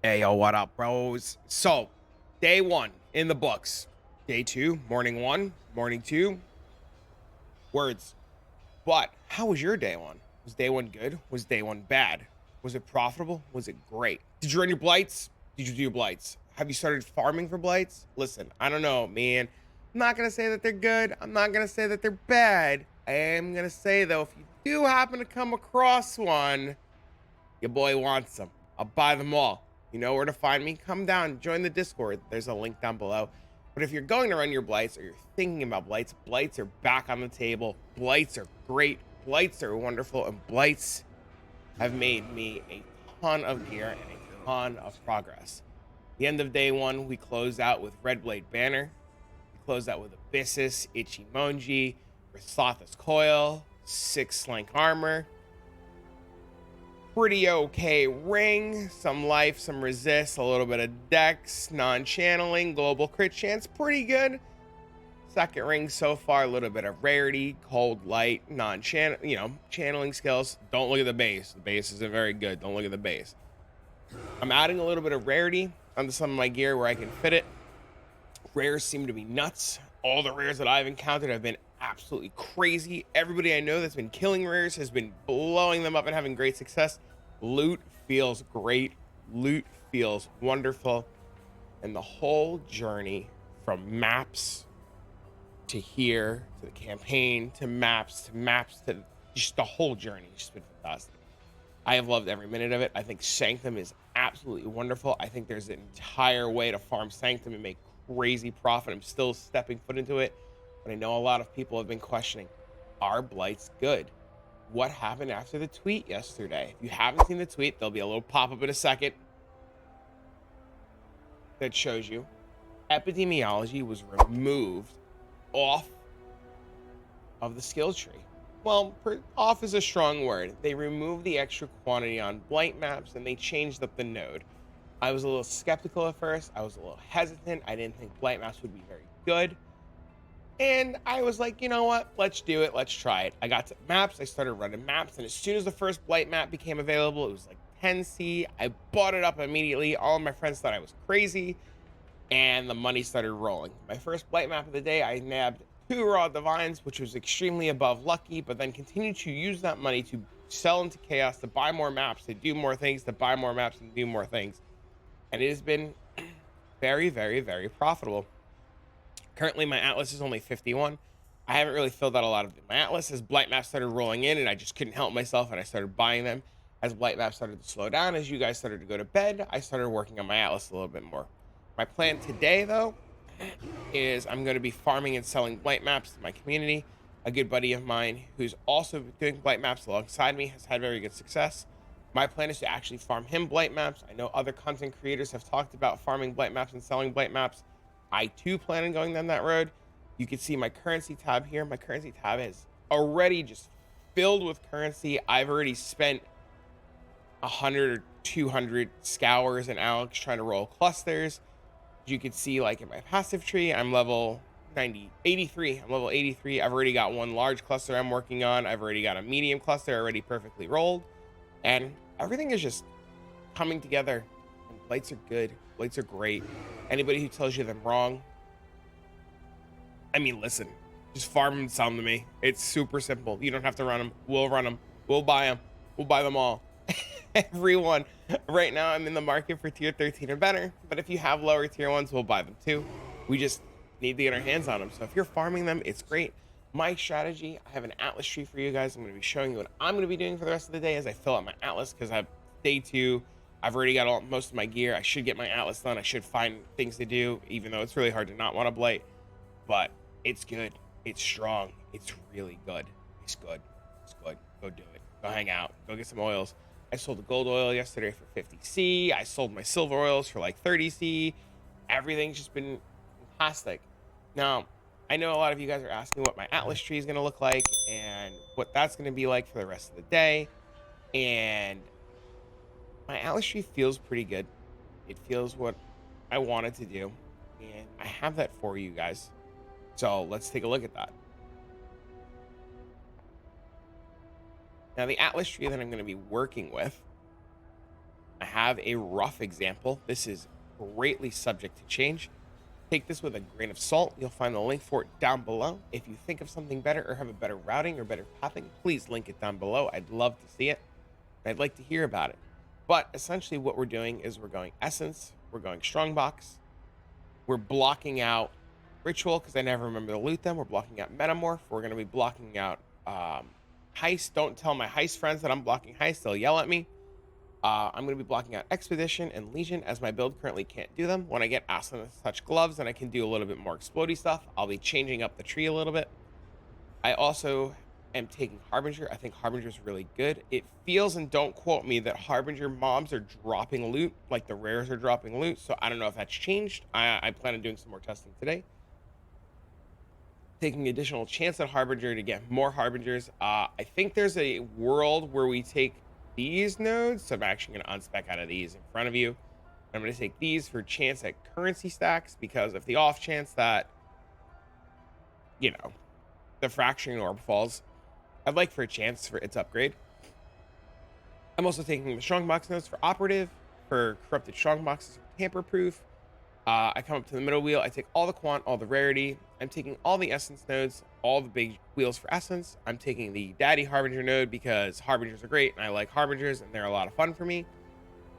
Hey, yo, what up, bros? So, day one in the books. Day two, morning one, morning two, words. But how was your day one? Was day one good? Was day one bad? Was it profitable? Was it great? Did you run your blights? Did you do your blights? Have you started farming for blights? Listen, I don't know, man. I'm not going to say that they're good. I'm not going to say that they're bad. I am going to say, though, if you do happen to come across one, your boy wants them. I'll buy them all. You know where to find me. Come down, join the Discord. There's a link down below. But if you're going to run your blights or you're thinking about blights, blights are back on the table. Blights are great. Blights are wonderful. And blights have made me a ton of gear and a ton of progress. The end of day one, we closed out with Red Blade Banner. We closed out with Abyssus, Ichimonji, Risatha's Coil, 6 Slank Armor. Pretty okay ring, some life, some resist, a little bit of dex, non-channeling, global crit chance, pretty good. Second ring so far, a little bit of rarity, cold, light, non-channel, channeling skills. Don't look at the base. The base isn't very good. Don't look at the base. I'm adding a little bit of rarity onto some of my gear where I can fit it. Rares seem to be nuts. All the rares that I've encountered have been absolutely crazy. Everybody I know that's been killing rares has been blowing them up and having great success. Loot feels great. Loot feels wonderful. And the whole journey from maps to here, to the campaign, to maps, to just the whole journey has just been fantastic. I have loved every minute of it. I think Sanctum is absolutely wonderful. I think there's an entire way to farm Sanctum and make crazy profit. I'm still stepping foot into it, but I know a lot of people have been questioning, are blights good? What happened after the tweet yesterday? If you haven't seen the tweet, there'll be a little pop-up in a second that shows you epidemiology was removed off of the skill tree. Well, off is a strong word. They removed the extra quantity on blight maps and they changed up the node. I was a little skeptical at first. I was a little hesitant. I didn't think blight maps would be very good. And I was like, you know what? Let's do it. Let's try it. I got to maps. I started running maps. And as soon as the first blight map became available, it was like 10C. I bought it up immediately. All of my friends thought I was crazy. And the money started rolling. My first blight map of the day, I nabbed 2 raw divines, which was extremely above lucky, but then continued to use that money to sell into chaos, to buy more maps, to do more things, to buy more maps and do more things. And it has been very, very, very profitable. Currently, my Atlas is only 51. I haven't really filled out a lot of my Atlas as blight maps started rolling in, and I just couldn't help myself, and I started buying them. As blight maps started to slow down, as you guys started to go to bed, I started working on my Atlas a little bit more. My plan today, though, is I'm going to be farming and selling blight maps to my community. A good buddy of mine who's also doing blight maps alongside me has had very good success. My plan is to actually farm him blight maps. I know other content creators have talked about farming blight maps and selling blight maps. I too plan on going down that road. You can see my currency tab here. My currency tab is already just filled with currency. I've already spent 100 or 200 scours and Alex trying to roll clusters. You can see, like in my passive tree, I'm level 83. I'm level 83. I've already got 1 large cluster I'm working on. I've already got a medium cluster already perfectly rolled. And everything is just coming together. And blights are good. Blights are great. Anybody who tells you them wrong, I mean, listen, just farm them and sell them to me. It's super simple. You don't have to run them. We'll run them. We'll buy them. We'll buy them all. Everyone. Right now, I'm in the market for tier 13 and better. But if you have lower tier ones, we'll buy them too. We just need to get our hands on them. So if you're farming them, it's great. My strategy, I have an Atlas tree for you guys. I'm going to be showing you what I'm going to be doing for the rest of the day as I fill out my Atlas, because I've day 2. I've already got most of my gear. I should get my Atlas done. I should find things to do, even though it's really hard to not want to blight. But it's good. It's strong. It's really good. It's good. It's good. Go do it. Go hang out. Go get some oils. I sold the gold oil yesterday for 50C. I sold my silver oils for like 30C. Everything's just been fantastic. Now, I know a lot of you guys are asking what my Atlas tree is going to look like and what that's going to be like for the rest of the day. And my Atlas tree feels pretty good. It feels what I wanted to do. And I have that for you guys. So let's take a look at that. Now, the Atlas tree that I'm going to be working with, I have a rough example. This is greatly subject to change. Take this with a grain of salt. You'll find the link for it down below. If you think of something better or have a better routing or better pathing, please link it down below. I'd love to see it. I'd like to hear about it. But essentially what we're doing is we're going Essence, we're going Strongbox, we're blocking out Ritual because I never remember to loot them. We're blocking out Metamorph. We're going to be blocking out Heist. Don't tell my Heist friends that I'm blocking Heist. They'll yell at me. I'm going to be blocking out Expedition and Legion as my build currently can't do them. When I get Aslan to touch gloves and I can do a little bit more explodey stuff, I'll be changing up the tree a little bit. I also am taking Harbinger. I think Harbinger is really good. It feels, and don't quote me, that Harbinger mobs are dropping loot, like the rares are dropping loot. So I don't know if that's changed. I plan on doing some more testing today. Taking additional chance at Harbinger to get more Harbingers. I think there's a world where we take these nodes, so I'm actually going to unspec out of these in front of you. I'm going to take these for chance at currency stacks, because if the off chance that, you know, the fracturing orb falls, I'd like for a chance for its upgrade. I'm also taking the strongbox nodes for operative, for corrupted strongboxes for tamper proof. I come up to the middle wheel. I take all the quant, all the rarity. I'm taking all the essence nodes, all the big wheels for essence. I'm taking the daddy harbinger node because harbingers are great and I like harbingers and they're a lot of fun for me.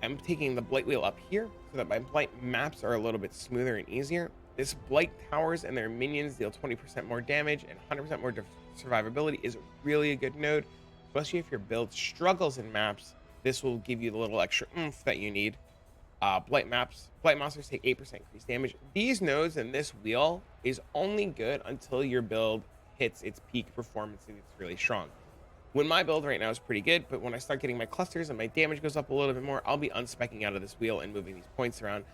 I'm taking the blight wheel up here so that my blight maps are a little bit smoother and easier. This blight towers and their minions deal 20% more damage and 100% more survivability is really a good node, especially if your build struggles in maps. This will give you the little extra oomph that you need. Blight monsters take 8% increased damage. These nodes and this wheel is only good until your build hits its peak performance and it's really strong. When my build right now is pretty good, but when I start getting my clusters and my damage goes up a little bit more, I'll be unspecking out of this wheel and moving these points around.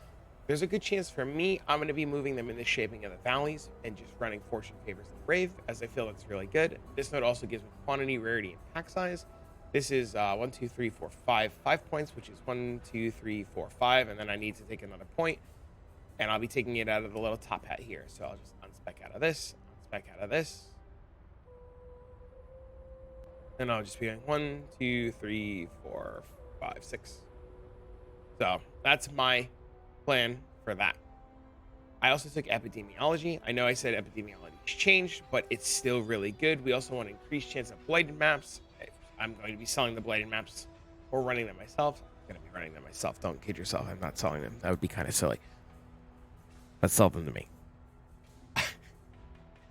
There's a good chance for me, I'm going to be moving them in the shaping of the valleys and just running Fortune Favors the Brave, as I feel that's really good. This node also gives me quantity, rarity, and pack size. This is 1, 2, 3, 4, 5 points, which is 1, 2, 3, 4, 5, and then I need to take another point, and I'll be taking it out of the little top hat here. So I'll just unspec out of this, unspec out of this, and I'll just be going 1, 2, 3, 4, 5, 6. So that's my plan for that. I also took epidemiology. I know I said epidemiology has changed, but it's still really good. We also want to increase chance of blighted maps. I'm going to be selling the blighted maps or running them myself. I'm going to be running them myself. Don't kid yourself. I'm not selling them. That would be kind of silly. Let's sell them to me.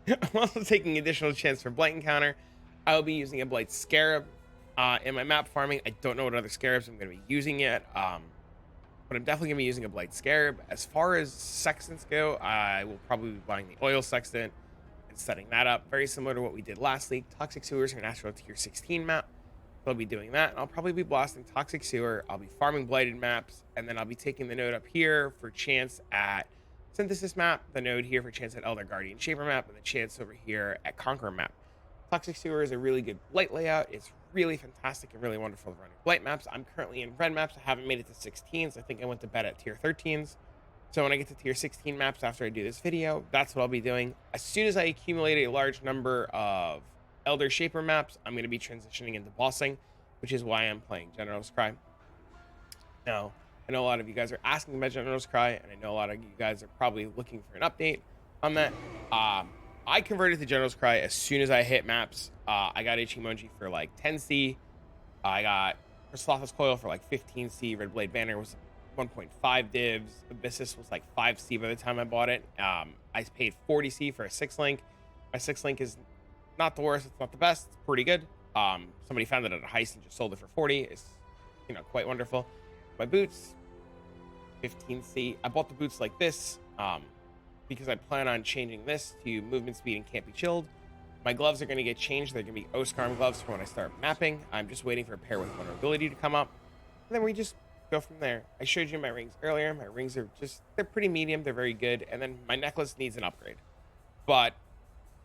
I'm also taking additional chance for blight encounter. I will be using a blight scarab in my map farming. I don't know what other scarabs I'm going to be using yet, but I'm definitely going to be using a blight scarab. As far as sextants go, I will probably be buying the oil sextant and setting that up. Very similar to what we did last week. Toxic sewers are an actual tier 16 map. I'll be doing that. I'll probably be blasting toxic sewer. I'll be farming blighted maps, and then I'll be taking the node up here for chance at synthesis map, the node here for chance at elder guardian shaper map, and the chance over here at conqueror map. Toxic sewer is a really good blight layout. It's really fantastic and really wonderful running blight maps. I'm currently in red maps. I haven't made it to 16s. I think I went to bed at tier 13s. So when I get to tier 16 maps after I do this video, that's what I'll be doing. As soon as I accumulate a large number of elder shaper maps, I'm going to be transitioning into bossing, which is why I'm playing General's Cry. Now, I know a lot of you guys are asking about General's Cry, and I know a lot of you guys are probably looking for an update on that. I converted to General's Cry as soon as I hit maps. I got Ichimonji for like 10C. I got Sloth's Coil for like 15C. Red Blade Banner was 1.5 divs. Abyssus was like 5C by the time I bought it. I paid 40C for a 6-link. My 6-link is not the worst, it's not the best, it's pretty good. Somebody found it at a heist and just sold it for 40. It's, you know, quite wonderful. My boots, 15C. I bought the boots like this because I plan on changing this to movement speed and can't be chilled. My gloves are going to get changed. They're going to be Oscarm gloves for when I start mapping. I'm just waiting for a pair with vulnerability to come up, and then we just go from there. I showed you my rings earlier. My rings are just, they're pretty medium. They're very good. And then my necklace needs an upgrade. But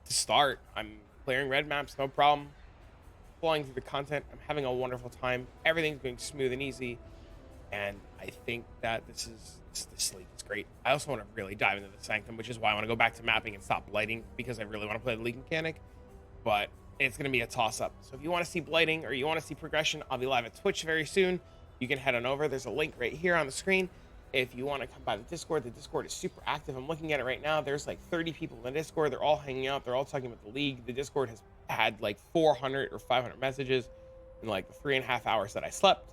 to start, I'm clearing red maps, no problem. Flowing through the content. I'm having a wonderful time. Everything's going smooth and easy. And I think that this league is great. I also want to really dive into the Sanctum, which is why I want to go back to mapping and stop blighting, because I really want to play the league mechanic. But it's going to be a toss-up. So if you want to see blighting or you want to see progression, I'll be live at Twitch very soon. you can head on over. There's a link right here on the screen. If you want to come by the Discord is super active. I'm looking at it right now. There's like 30 people in the Discord. They're all hanging out. They're all talking about the league. The Discord has had like 400 or 500 messages in like the 3.5 hours that I slept.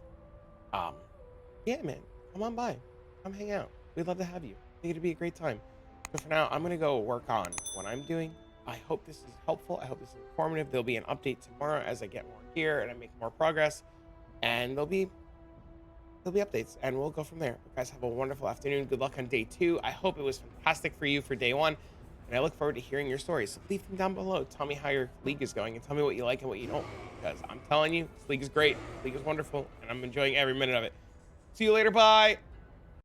Yeah, man, come on by, come hang out. We'd love to have you. I think it'd be a great time. So for now, I'm gonna go work on what I'm doing. I hope this is helpful. I hope this is informative. There'll be an update tomorrow as I get more gear and I make more progress, and there'll be updates, and we'll go from there. You guys have a wonderful afternoon. Good luck on day 2. I hope it was fantastic for you for day 1, and I look forward to hearing your stories. So leave them down below. Tell me how your league is going, and tell me what you like and what you don't, because I'm telling you, this league is great. This league is wonderful, and I'm enjoying every minute of it. See you later. Bye.